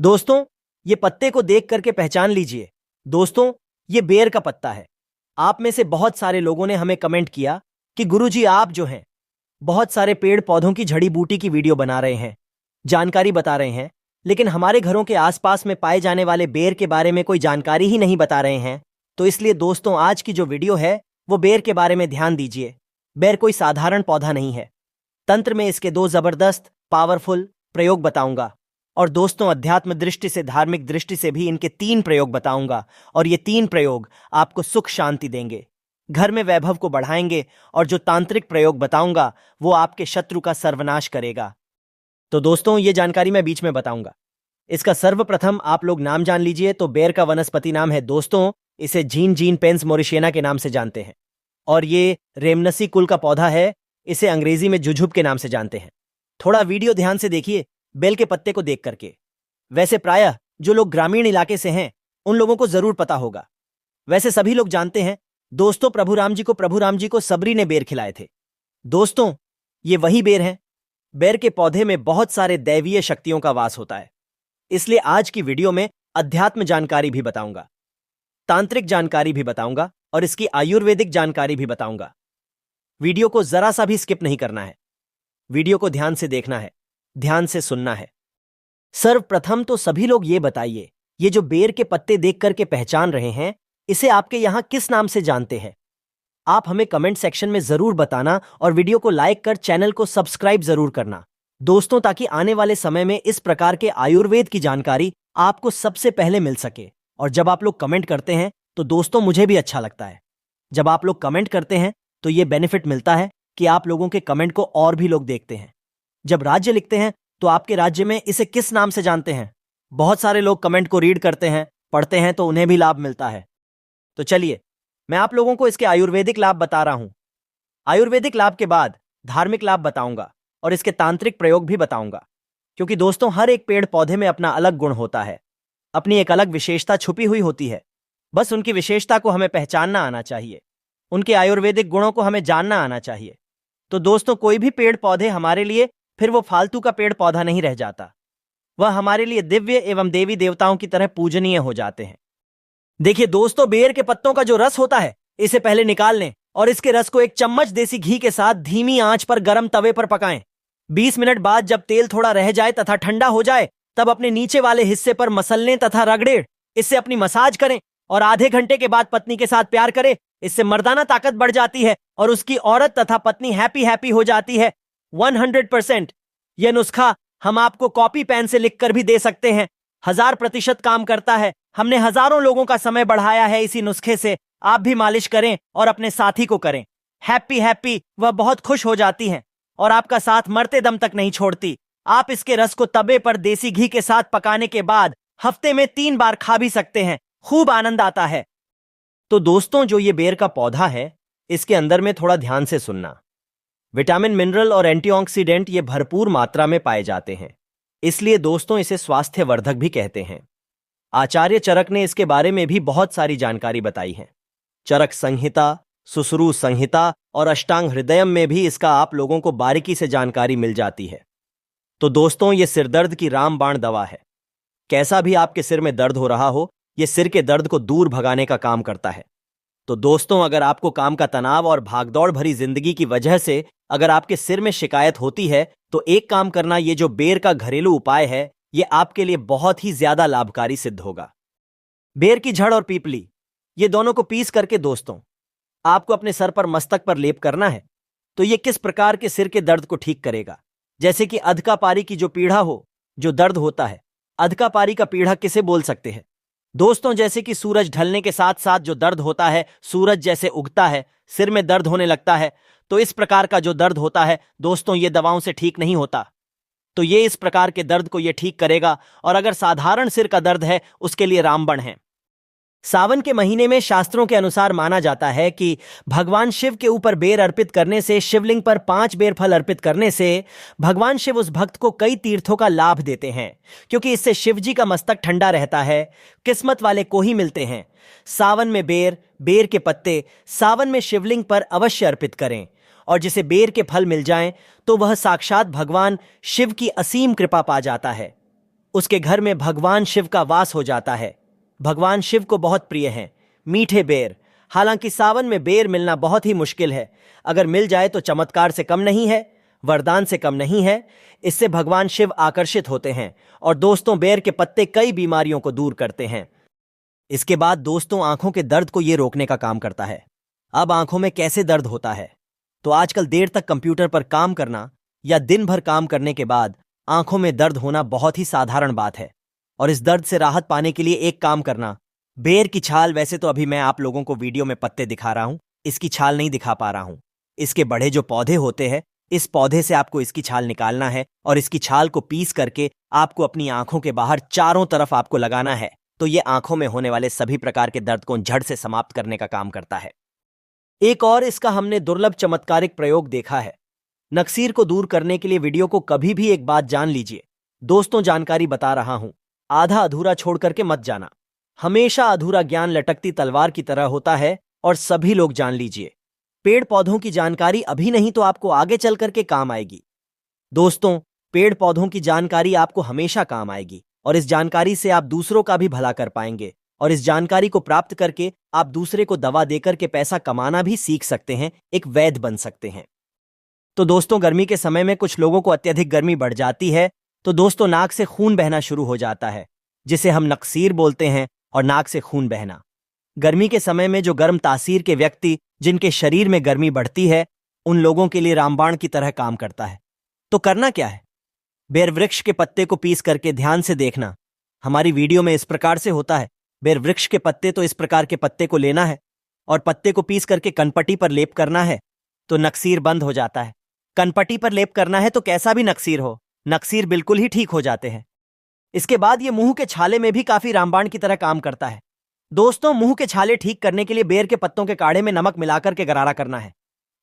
दोस्तों, ये पत्ते को देख करके पहचान लीजिए। दोस्तों, ये बेर का पत्ता है। आप में से बहुत सारे लोगों ने हमें कमेंट किया कि गुरुजी आप जो हैं बहुत सारे पेड़ पौधों की जड़ी बूटी की वीडियो बना रहे हैं, जानकारी बता रहे हैं, लेकिन हमारे घरों के आसपास में पाए जाने वाले बेर के बारे में कोई जानकारी ही नहीं बता रहे हैं। तो इसलिए दोस्तों, आज की जो वीडियो है वो बेर के बारे में ध्यान दीजिए। बेर कोई साधारण पौधा नहीं है। तंत्र में इसके 2 जबरदस्त पावरफुल प्रयोग बताऊंगा, और दोस्तों अध्यात्म दृष्टि से, धार्मिक दृष्टि से भी इनके 3 प्रयोग बताऊंगा, और ये 3 प्रयोग आपको सुख शांति देंगे, घर में वैभव को बढ़ाएंगे, और जो तांत्रिक प्रयोग बताऊंगा वो आपके शत्रु का सर्वनाश करेगा। तो दोस्तों, ये जानकारी मैं बीच में बताऊंगा। इसका सर्वप्रथम आप लोग नाम जान लीजिए। तो बेर का वनस्पति नाम है दोस्तों, इसे जीन पेंस मोरिशेना के नाम से जानते हैं, और ये रेमनसी कुल का पौधा है। इसे अंग्रेजी में जुजुब के नाम से जानते हैं। थोड़ा वीडियो ध्यान से देखिए बेल के पत्ते को देख करके। वैसे प्रायः जो लोग ग्रामीण इलाके से हैं उन लोगों को जरूर पता होगा। वैसे सभी लोग जानते हैं दोस्तों, प्रभु राम जी को सबरी ने बेर खिलाए थे। दोस्तों, ये वही बेर हैं। बेर के पौधे में बहुत सारे दैवीय शक्तियों का वास होता है। इसलिए आज की वीडियो में अध्यात्म जानकारी भी बताऊंगा, तांत्रिक जानकारी भी बताऊंगा, और इसकी आयुर्वेदिक जानकारी भी बताऊंगा। वीडियो को जरा सा भी स्किप नहीं करना है। वीडियो को ध्यान से देखना है, ध्यान से सुनना है। सर्वप्रथम तो सभी लोग ये बताइए, ये जो बेर के पत्ते देख करके पहचान रहे हैं, इसे आपके यहां किस नाम से जानते हैं? आप हमें कमेंट सेक्शन में जरूर बताना, और वीडियो को लाइक कर चैनल को सब्सक्राइब जरूर करना दोस्तों, ताकि आने वाले समय में इस प्रकार के आयुर्वेद की जानकारी आपको सबसे पहले मिल सके। और जब आप लोग कमेंट करते हैं तो दोस्तों मुझे भी अच्छा लगता है। जब आप लोग कमेंट करते हैं तो ये बेनिफिट मिलता है कि आप लोगों के कमेंट को और भी लोग देखते हैं। जब राज्य लिखते हैं तो आपके राज्य में इसे किस नाम से जानते हैं? बहुत सारे लोग कमेंट को रीड करते हैं, पढ़ते हैं, तो उन्हें भी लाभ मिलता है। तो चलिए, मैं आप लोगों को इसके आयुर्वेदिक लाभ बता रहा हूं। आयुर्वेदिक लाभ के बाद धार्मिक लाभ बताऊंगा, और इसके तांत्रिक प्रयोग भी बताऊंगा। क्योंकि दोस्तों, हर एक पेड़ पौधे में अपना अलग गुण होता है, अपनी एक अलग विशेषता छुपी हुई होती है। बस उनकी विशेषता को हमें पहचानना आना चाहिए, उनके आयुर्वेदिक गुणों को हमें जानना आना चाहिए। तो दोस्तों, कोई भी पेड़ पौधे हमारे लिए फिर वो फालतू का पेड़ पौधा नहीं रह जाता। वह हमारे लिए दिव्य एवं देवी देवताओं की तरह पूजनीय हो जाते हैं। देखिए दोस्तों, बेर के पत्तों का जो रस होता है, इसे पहले निकाल लें, और इसके रस को 1 चम्मच देसी घी के साथ धीमी आंच पर गर्म तवे पर पकाएं। 20 मिनट बाद जब तेल थोड़ा रह जाए तथा ठंडा हो जाए, तब अपने नीचे वाले हिस्से पर मसलने तथा रगड़े, इससे अपनी मसाज करें, और आधे घंटे के बाद पत्नी के साथ प्यार करें। इससे मर्दाना ताकत बढ़ जाती है, और उसकी औरत तथा पत्नी हैप्पी हो जाती है 100%। यह नुस्खा हम आपको कॉपी पेन से लिखकर भी दे सकते हैं। 1000% काम करता है। हमने हजारों लोगों का समय बढ़ाया है इसी नुस्खे से। आप भी मालिश करें और अपने साथी को करें। हैप्पी वह बहुत खुश हो जाती हैं, और आपका साथ मरते दम तक नहीं छोड़ती। आप इसके रस को तवे पर देसी घी के साथ पकाने के बाद हफ्ते में 3 बार खा भी सकते हैं। खूब आनंद आता है। तो दोस्तों, जो ये बेर का पौधा है, इसके अंदर में थोड़ा ध्यान से सुनना। विटामिन, मिनरल और एंटीऑक्सीडेंट ये भरपूर मात्रा में पाए जाते हैं। इसलिए दोस्तों, इसे स्वास्थ्यवर्धक भी कहते हैं। आचार्य चरक ने इसके बारे में भी बहुत सारी जानकारी बताई है। चरक संहिता, सुश्रु संहिता और अष्टांग हृदयम में भी इसका आप लोगों को बारीकी से जानकारी मिल जाती है। तो दोस्तों, ये सिरदर्द की रामबाण दवा है। कैसा भी आपके सिर में दर्द हो रहा हो, यह सिर के दर्द को दूर भगाने का काम करता है। तो दोस्तों, अगर आपको काम का तनाव और भागदौड़ भरी जिंदगी की वजह से अगर आपके सिर में शिकायत होती है, तो एक काम करना, ये जो बेर का घरेलू उपाय है, ये आपके लिए बहुत ही ज्यादा लाभकारी सिद्ध होगा। बेर की जड़ और पीपली, ये दोनों को पीस करके दोस्तों आपको अपने सर पर, मस्तक पर लेप करना है। तो ये किस प्रकार के सिर के दर्द को ठीक करेगा? जैसे कि अधकापारी की जो पीड़ा हो, जो दर्द होता है, अधकापारी का पीड़ा किसे बोल सकते हैं दोस्तों? जैसे कि सूरज ढलने के साथ साथ जो दर्द होता है, सूरज जैसे उगता है, सिर में दर्द होने लगता है। तो इस प्रकार का जो दर्द होता है दोस्तों, ये दवाओं से ठीक नहीं होता। तो ये इस प्रकार के दर्द को ये ठीक करेगा। और अगर साधारण सिर का दर्द है, उसके लिए रामबण है। सावन के महीने में शास्त्रों के अनुसार माना जाता है कि भगवान शिव के ऊपर बेर अर्पित करने से, शिवलिंग पर 5 बेर फल अर्पित करने से भगवान शिव उस भक्त को कई तीर्थों का लाभ देते हैं, क्योंकि इससे शिव जी का मस्तक ठंडा रहता है। किस्मत वाले को ही मिलते हैं। सावन में बेर के पत्ते सावन में शिवलिंग पर अवश्य अर्पित करें, और जिसे बेर के फल मिल जाएं तो वह साक्षात भगवान शिव की असीम कृपा पा जाता है। उसके घर में भगवान शिव का वास हो जाता है। भगवान शिव को बहुत प्रिय हैं मीठे बेर। हालांकि सावन में बेर मिलना बहुत ही मुश्किल है। अगर मिल जाए तो चमत्कार से कम नहीं है, वरदान से कम नहीं है। इससे भगवान शिव आकर्षित होते हैं। और दोस्तों, बेर के पत्ते कई बीमारियों को दूर करते हैं। इसके बाद दोस्तों, आंखों के दर्द को यह रोकने का काम करता है। अब आंखों में कैसे दर्द होता है? तो आजकल देर तक कंप्यूटर पर काम करना या दिन भर काम करने के बाद आंखों में दर्द होना बहुत ही साधारण बात है। और इस दर्द से राहत पाने के लिए एक काम करना, बेर की छाल। वैसे तो अभी मैं आप लोगों को वीडियो में पत्ते दिखा रहा हूं, इसकी छाल नहीं दिखा पा रहा हूं। इसके बड़े जो पौधे होते हैं, इस पौधे से आपको इसकी छाल निकालना है और इसकी छाल को पीस करके आपको अपनी आंखों के बाहर चारों तरफ आपको लगाना है। तो ये आंखों में होने वाले सभी प्रकार के दर्द को झड़ से समाप्त करने का काम करता है। एक और इसका हमने दुर्लभ चमत्कारिक प्रयोग देखा है। नक्सीर को दूर करने के लिए वीडियो को कभी भी एक बात जान लीजिए दोस्तों, जानकारी बता रहा हूं, आधा अधूरा छोड़ करके मत जाना। हमेशा अधूरा ज्ञान लटकती तलवार की तरह होता है और सभी लोग जान लीजिए। पेड़ पौधों की जानकारी अभी नहीं तो आपको आगे चल करके काम आएगी। दोस्तों, पेड़ पौधों की जानकारी आपको हमेशा काम आएगी और इस जानकारी से आप दूसरों का भी भला कर पाएंगे। और इस जानकारी को प्राप्त करके आप दूसरे को दवा देकर के पैसा कमाना भी सीख सकते हैं, एक वैद्य बन सकते हैं। तो दोस्तों, गर्मी के समय में कुछ लोगों को अत्यधिक गर्मी बढ़ जाती है तो दोस्तों नाक से खून बहना शुरू हो जाता है, जिसे हम नक्सीर बोलते हैं। और नाक से खून बहना गर्मी के समय में जो गर्म तासीर के व्यक्ति जिनके शरीर में गर्मी बढ़ती है, उन लोगों के लिए रामबाण की तरह काम करता है। तो करना क्या है? बेर वृक्ष के पत्ते को पीस करके ध्यान से देखना। हमारी वीडियो में इस प्रकार से होता है। बेर वृक्ष के पत्ते, तो इस प्रकार के पत्ते को लेना है और पत्ते को पीस करके कनपट्टी पर लेप करना है तो नक्सीर बंद हो जाता है। कनपट्टी पर लेप करना है तो कैसा भी नक्सीर हो, नक्सीर बिल्कुल ही ठीक हो जाते हैं। इसके बाद ये मुंह के छाले में भी काफी रामबाण की तरह काम करता है। दोस्तों, मुंह के छाले ठीक करने के लिए बेर के पत्तों के काढ़े में नमक मिलाकर के गरारा करना है।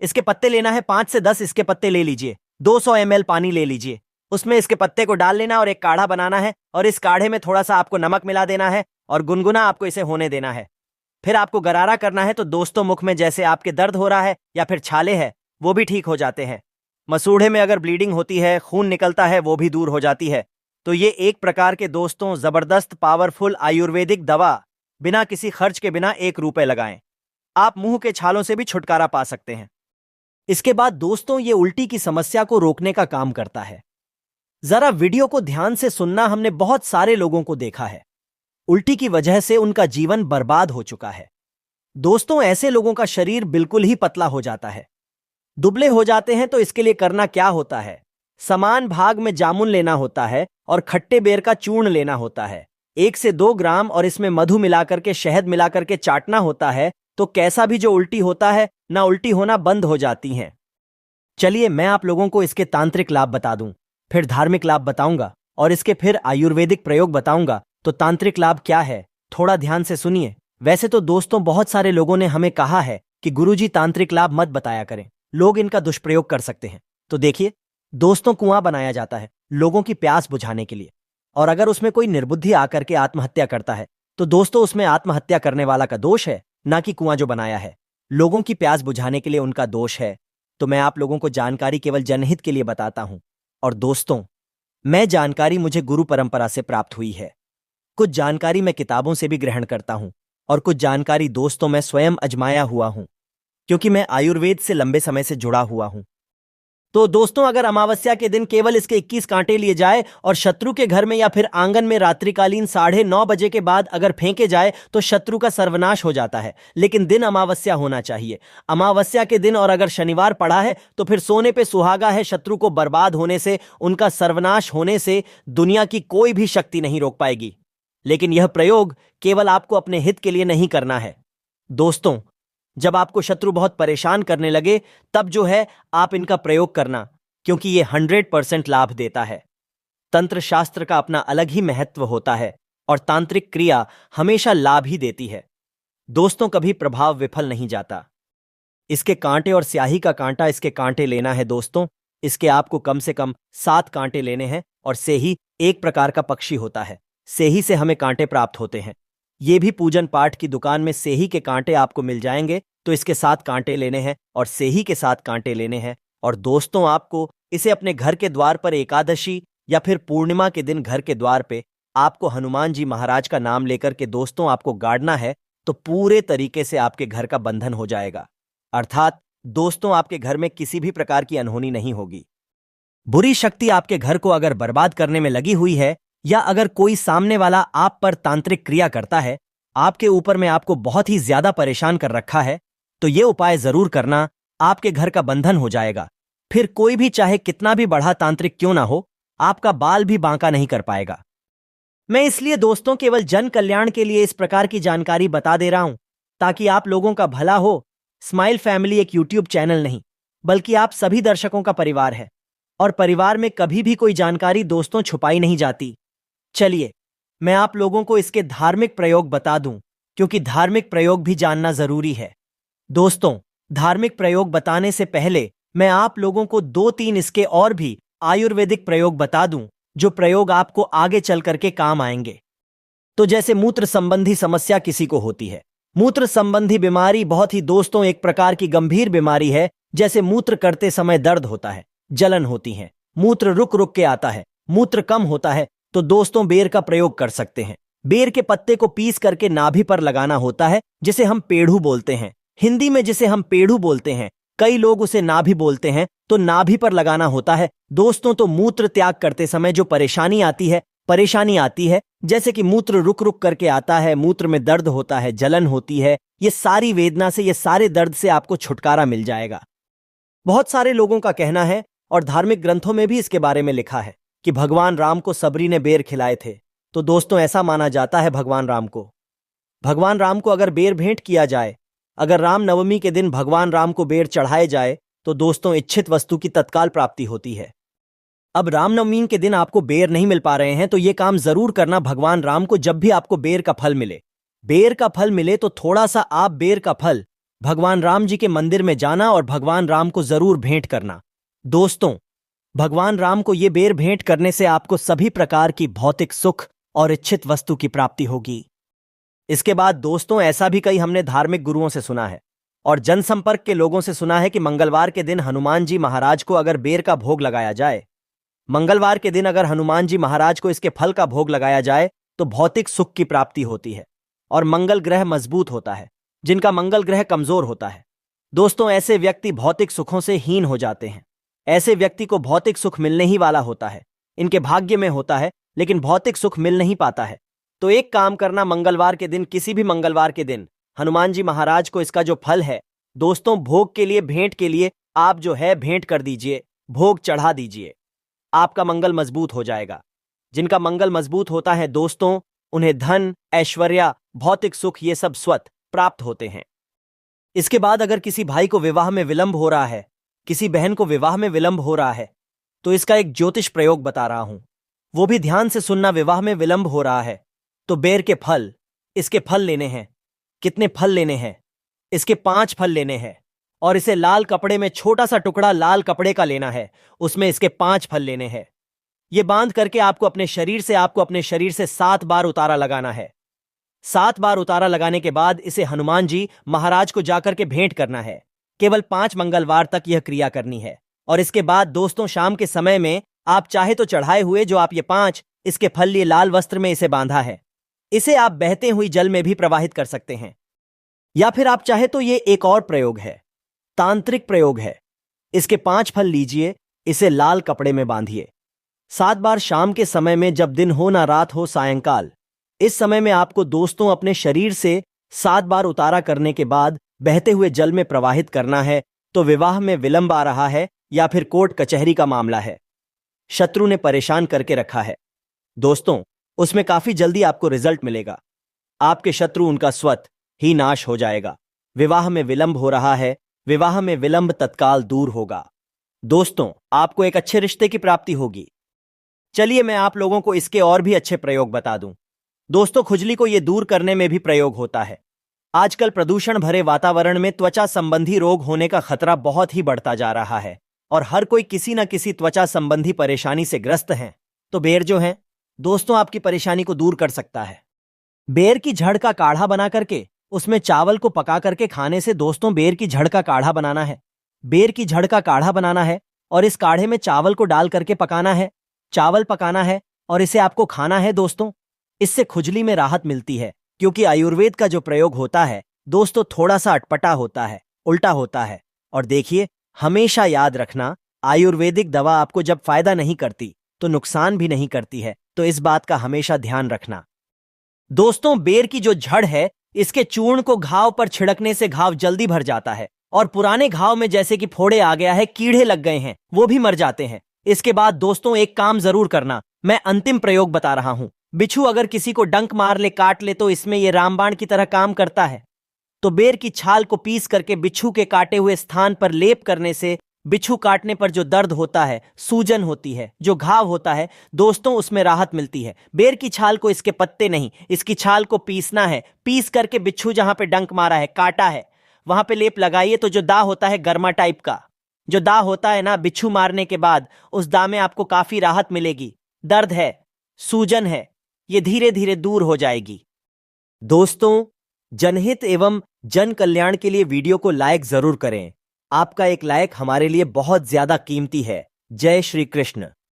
इसके पत्ते लेना है 5 से 10 इसके पत्ते ले लीजिए। 200 ml पानी ले लीजिए, उसमें इसके पत्ते को डाल लेना और एक काढ़ा बनाना है। और इस काढ़े में थोड़ा सा आपको नमक मिला देना है और गुनगुना आपको इसे होने देना है। फिर आपको गरारा करना है तो दोस्तों, मुख में जैसे आपके दर्द हो रहा है या फिर छाले है, वो भी ठीक हो जाते हैं। मसूड़े में अगर ब्लीडिंग होती है, खून निकलता है, वो भी दूर हो जाती है। तो ये एक प्रकार के दोस्तों जबरदस्त पावरफुल आयुर्वेदिक दवा, बिना किसी खर्च के, बिना 1 रुपए लगाएं आप मुंह के छालों से भी छुटकारा पा सकते हैं। इसके बाद दोस्तों, ये उल्टी की समस्या को रोकने का काम करता है। जरा वीडियो को ध्यान से सुनना। हमने बहुत सारे लोगों को देखा है, उल्टी की वजह से उनका जीवन बर्बाद हो चुका है। दोस्तों, ऐसे लोगों का शरीर बिल्कुल ही पतला हो जाता है, दुबले हो जाते हैं। तो इसके लिए करना क्या होता है? समान भाग में जामुन लेना होता है और खट्टे बेर का चूर्ण लेना होता है, 1 से 2 ग्राम, और इसमें मधु मिलाकर के, शहद मिलाकर के चाटना होता है। तो कैसा भी जो उल्टी होता है ना, उल्टी होना बंद हो जाती हैं। चलिए मैं आप लोगों को इसके तांत्रिक लाभ बता दूं, फिर धार्मिक लाभ बताऊंगा और इसके फिर आयुर्वेदिक प्रयोग बताऊंगा। तो तांत्रिक लाभ क्या है, थोड़ा ध्यान से सुनिए। वैसे तो दोस्तों, बहुत सारे लोगों ने हमें कहा है कि गुरुजी तांत्रिक लाभ मत बताया करें, लोग इनका दुष्प्रयोग कर सकते हैं। तो देखिए दोस्तों, कुआं बनाया जाता है लोगों की प्यास बुझाने के लिए, और अगर उसमें कोई निर्बुद्धि आकर के आत्महत्या करता है तो दोस्तों उसमें आत्महत्या करने वाला का दोष है, ना कि कुआं जो बनाया है। लोगों की प्यास बुझाने के लिए उनका दोष है। तो मैं आप लोगों को जानकारी केवल जनहित के लिए बताता हूं। और दोस्तों, मैं जानकारी मुझे गुरु परंपरा से प्राप्त हुई है। कुछ जानकारी मैं किताबों से भी ग्रहण करता हूं और कुछ जानकारी दोस्तों मैं स्वयं आजमाया हुआ हूं, क्योंकि मैं आयुर्वेद से लंबे समय से जुड़ा हुआ हूं। तो दोस्तों, अगर अमावस्या के दिन केवल इसके 21 कांटे लिए जाए और शत्रु के घर में या फिर आंगन में रात्रिकालीन 9:30 बजे के बाद अगर फेंके जाए तो शत्रु का सर्वनाश हो जाता है। लेकिन दिन अमावस्या होना चाहिए, अमावस्या के दिन। और अगर शनिवार पड़ा है तो फिर सोने पे सुहागा है। शत्रु को बर्बाद होने से, उनका सर्वनाश होने से दुनिया की कोई भी शक्ति नहीं रोक पाएगी। लेकिन यह प्रयोग केवल आपको अपने हित के लिए नहीं करना है। दोस्तों, जब आपको शत्रु बहुत परेशान करने लगे तब जो है आप इनका प्रयोग करना, क्योंकि यह 100% लाभ देता है। तंत्र शास्त्र का अपना अलग ही महत्व होता है और तांत्रिक क्रिया हमेशा लाभ ही देती है। दोस्तों, कभी प्रभाव विफल नहीं जाता। इसके कांटे और स्याही का कांटा, इसके कांटे लेना है दोस्तों। इसके आपको कम से कम 7 कांटे लेने हैं। और सेही एक प्रकार का पक्षी होता है, सेही से हमें कांटे प्राप्त होते हैं। ये भी पूजन पाठ की दुकान में सेही के कांटे आपको मिल जाएंगे। तो इसके 7 कांटे लेने हैं और सेही के 7 कांटे लेने हैं। और दोस्तों, आपको इसे अपने घर के द्वार पर एकादशी, या फिर पूर्णिमा के दिन घर के द्वार पे आपको हनुमान जी महाराज का नाम लेकर के दोस्तों आपको गाड़ना है, तो पूरे तरीके से आपके घर का बंधन हो जाएगा। अर्थात दोस्तों आपके घर में किसी भी प्रकार की अनहोनी नहीं होगी। बुरी शक्ति आपके घर को अगर बर्बाद करने में लगी हुई है, या अगर कोई सामने वाला आप पर तांत्रिक क्रिया करता है, आपके ऊपर में आपको बहुत ही ज्यादा परेशान कर रखा है, तो ये उपाय जरूर करना, आपके घर का बंधन हो जाएगा। फिर कोई भी चाहे कितना भी बड़ा तांत्रिक क्यों ना हो, आपका बाल भी बांका नहीं कर पाएगा। मैं इसलिए दोस्तों केवल जन कल्याण के लिए इस प्रकार की जानकारी बता दे रहा हूं, ताकि आप लोगों का भला हो। स्माइल फैमिली एक यूट्यूब चैनल नहीं, बल्कि आप सभी दर्शकों का परिवार है, और परिवार में कभी भी कोई जानकारी दोस्तों छुपाई नहीं जाती। चलिए मैं आप लोगों को इसके धार्मिक प्रयोग बता दूं, क्योंकि धार्मिक प्रयोग भी जानना जरूरी है। दोस्तों धार्मिक प्रयोग बताने से पहले मैं आप लोगों को 2-3 इसके और भी आयुर्वेदिक प्रयोग बता दूं, जो प्रयोग आपको आगे चल करके काम आएंगे। तो जैसे मूत्र संबंधी समस्या किसी को होती है, मूत्र संबंधी बीमारी बहुत ही दोस्तों एक प्रकार की गंभीर बीमारी है। जैसे मूत्र करते समय दर्द होता है, जलन होती है, मूत्र रुक रुक के आता है, मूत्र कम होता है, तो दोस्तों बेर का प्रयोग कर सकते हैं। बेर के पत्ते को पीस करके नाभि पर लगाना होता है, जिसे हम पेड़ू बोलते हैं। हिंदी में जिसे हम पेड़ू बोलते हैं, कई लोग उसे नाभि बोलते हैं, तो नाभि पर लगाना होता है। दोस्तों तो मूत्र त्याग करते समय जो परेशानी आती है, जैसे कि मूत्र रुक रुक करके आता है, मूत्र में दर्द होता है, जलन होती है, ये सारी वेदना से, ये सारे दर्द से आपको छुटकारा मिल जाएगा। बहुत सारे लोगों का कहना है, और धार्मिक ग्रंथों में भी इसके बारे में लिखा है, कि भगवान राम को सबरी ने बेर खिलाए थे। तो दोस्तों ऐसा माना जाता है भगवान राम को अगर बेर भेंट किया जाए, अगर राम नवमी के दिन भगवान राम को बेर चढ़ाए जाए, तो दोस्तों इच्छित वस्तु की तत्काल प्राप्ति होती है। अब रामनवमी के दिन आपको बेर नहीं मिल पा रहे हैं, तो ये काम जरूर करना भगवान राम को, जब भी आपको बेर का फल मिले तो थोड़ा सा आप बेर का फल भगवान राम जी के मंदिर में जाना और भगवान राम को जरूर भेंट करना। दोस्तों भगवान राम को ये बेर भेंट करने से आपको सभी प्रकार की भौतिक सुख और इच्छित वस्तु की प्राप्ति होगी। इसके बाद दोस्तों ऐसा भी कई हमने धार्मिक गुरुओं से सुना है और जनसंपर्क के लोगों से सुना है कि मंगलवार के दिन हनुमान जी महाराज को अगर बेर का भोग लगाया जाए, मंगलवार के दिन अगर हनुमान जी महाराज को इसके फल का भोग लगाया जाए, तो भौतिक सुख की प्राप्ति होती है और मंगल ग्रह मजबूत होता है। जिनका मंगल ग्रह कमजोर होता है दोस्तों, ऐसे व्यक्ति भौतिक सुखों से हीन हो जाते हैं। ऐसे व्यक्ति को भौतिक सुख मिलने ही वाला होता है, इनके भाग्य में होता है, लेकिन भौतिक सुख मिल नहीं पाता है। तो एक काम करना, मंगलवार के दिन, किसी भी मंगलवार के दिन हनुमान जी महाराज को इसका जो फल है दोस्तों, भोग के लिए, भेंट के लिए आप जो है भेंट कर दीजिए, भोग चढ़ा दीजिए, आपका मंगल मजबूत हो जाएगा। जिनका मंगल मजबूत होता है दोस्तों, उन्हें धन, ऐश्वर्य, भौतिक सुख ये सब स्वतः प्राप्त होते हैं। इसके बाद अगर किसी भाई को विवाह में विलंब हो रहा है, किसी बहन को विवाह में विलंब हो रहा है, तो इसका एक ज्योतिष प्रयोग बता रहा हूं, वो भी ध्यान से सुनना। विवाह में विलंब हो रहा है तो बेर के फल, इसके फल लेने हैं। कितने फल लेने हैं? इसके 5 फल लेने हैं और इसे लाल कपड़े में, छोटा सा टुकड़ा लाल कपड़े का लेना है, उसमें इसके 5 फल लेने हैं। ये बांध करके आपको अपने शरीर से 7 बार उतारा लगाना है। 7 बार उतारा लगाने के बाद इसे हनुमान जी महाराज को जाकर के भेंट करना है। केवल 5 मंगलवार तक यह क्रिया करनी है। और इसके बाद दोस्तों शाम के समय में आप चाहे तो चढ़ाए हुए जो आप ये 5 इसके फल लिए लाल वस्त्र में इसे बांधा है, इसे आप बहते हुई जल में भी प्रवाहित कर सकते हैं। या फिर आप चाहे तो ये एक और प्रयोग है, तांत्रिक प्रयोग है। इसके 5 फल लीजिए, इसे लाल कपड़े में बांधिए। 7 बार शाम के समय में, जब दिन हो ना रात हो, सायंकाल, इस समय में आपको दोस्तों अपने शरीर से 7 बार उतारा करने के बाद बहते हुए जल में प्रवाहित करना है। तो विवाह में विलंब आ रहा है या फिर कोर्ट कचहरी का मामला है, शत्रु ने परेशान करके रखा है दोस्तों, उसमें काफी जल्दी आपको रिजल्ट मिलेगा। आपके शत्रु, उनका स्वतः ही नाश हो जाएगा। विवाह में विलंब हो रहा है, विवाह में विलंब तत्काल दूर होगा। दोस्तों आपको एक अच्छे रिश्ते की प्राप्ति होगी। चलिए मैं आप लोगों को इसके और भी अच्छे प्रयोग बता दूं। दोस्तों खुजली को यह दूर करने में भी प्रयोग होता है। आजकल प्रदूषण भरे वातावरण में त्वचा संबंधी रोग होने का खतरा बहुत ही बढ़ता जा रहा है और हर कोई किसी न किसी त्वचा संबंधी परेशानी से ग्रस्त है। तो बेर जो है दोस्तों आपकी परेशानी को दूर कर सकता है। बेर की जड़ का काढ़ा बना करके उसमें चावल को पका करके खाने से दोस्तों, बेर की जड़ का काढ़ा बनाना है। बेर की जड़ का काढ़ा बनाना है और इस काढ़े में चावल को डाल करके पकाना है। चावल पकाना है और इसे आपको खाना है दोस्तों। इससे खुजली में राहत मिलती है, क्योंकि आयुर्वेद का जो प्रयोग होता है दोस्तों थोड़ा सा अटपटा होता है, उल्टा होता है। और देखिए, हमेशा याद रखना, आयुर्वेदिक दवा आपको जब फायदा नहीं करती तो नुकसान भी नहीं करती है, तो इस बात का हमेशा ध्यान रखना। दोस्तों, बेर की जो जड़ है, इसके चूर्ण को घाव पर छिड़कने से घाव जल्दी भर जाता है और पुराने घाव में जैसे कि फोड़े आ गया है, कीड़े लग गए हैं, वो भी मर जाते हैं। इसके बाद दोस्तों एक काम जरूर करना, मैं अंतिम प्रयोग बता रहा हूं। बिच्छू अगर किसी को डंक मार ले, काट ले, तो इसमें यह रामबाण की तरह काम करता है। तो बेर की छाल को पीस करके बिच्छू के काटे हुए स्थान पर लेप करने से बिच्छू काटने पर जो दर्द होता है, सूजन होती है, जो घाव होता है दोस्तों, उसमें राहत मिलती है। बेर की छाल को, इसके पत्ते नहीं, इसकी छाल को पीसना है। पीस करके बिच्छू जहां पे डंक मारा है, काटा है, वहां पे लेप लगाइए, तो जो दाग होता है गर्मा टाइप का, जो दाग होता है ना बिच्छू मारने के बाद, उस दाग में आपको काफी राहत मिलेगी। दर्द है, सूजन है, ये धीरे धीरे दूर हो जाएगी। दोस्तों, जनहित एवं जन कल्याण के लिए वीडियो को लाइक जरूर करें। आपका एक लाइक हमारे लिए बहुत ज्यादा कीमती है। जय श्री कृष्ण।